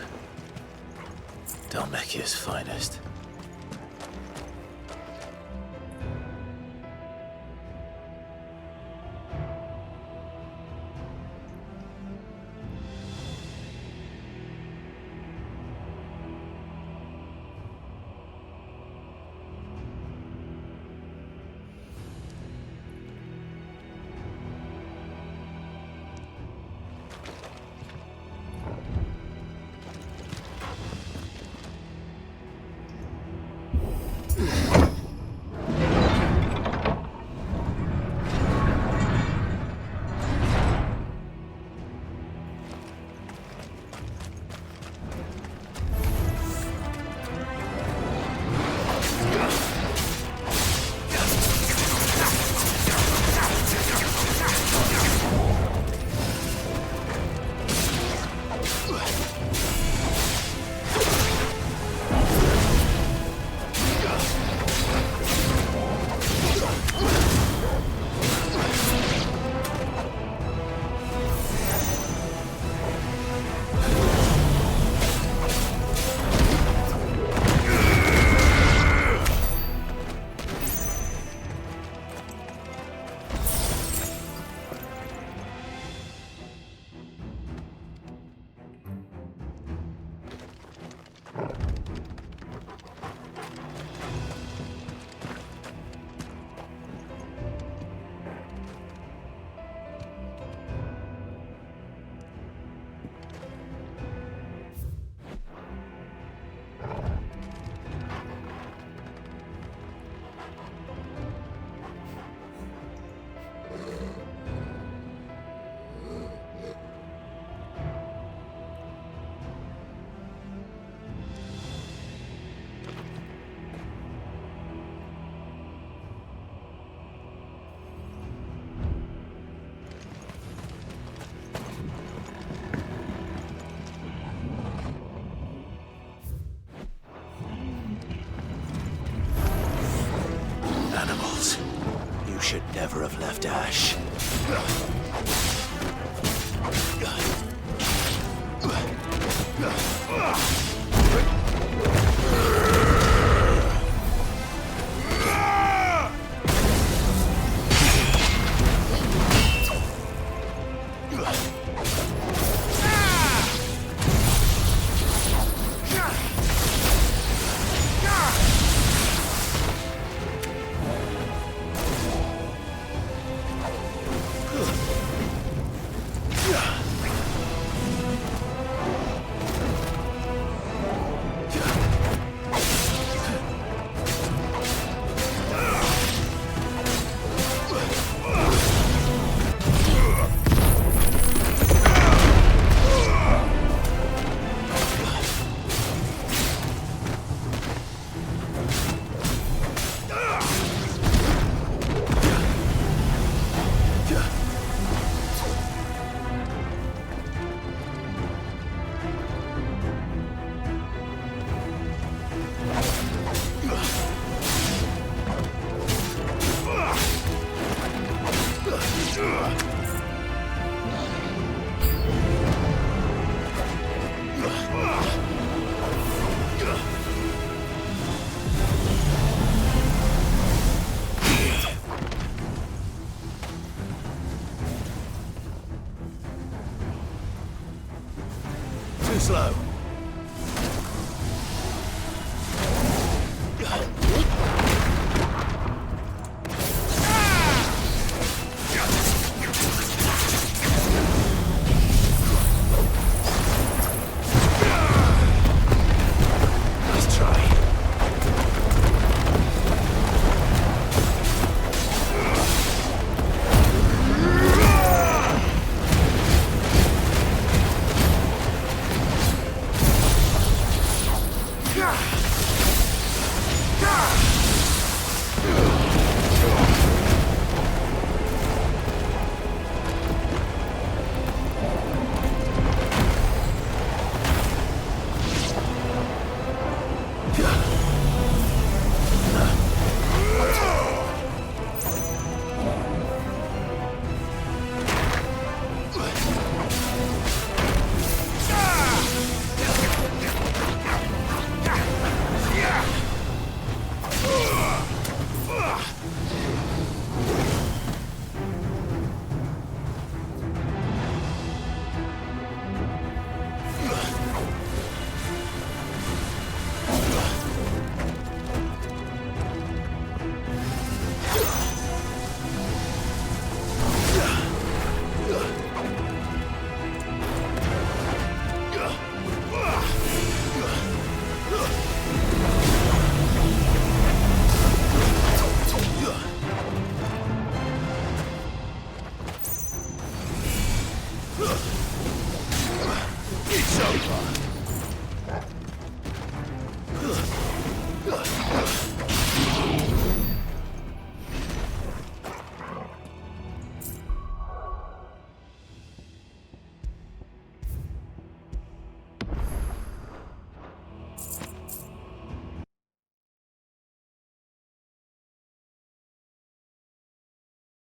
B: Dhalmekia's finest. Should never have left Ash. slow. Nice try. It's over.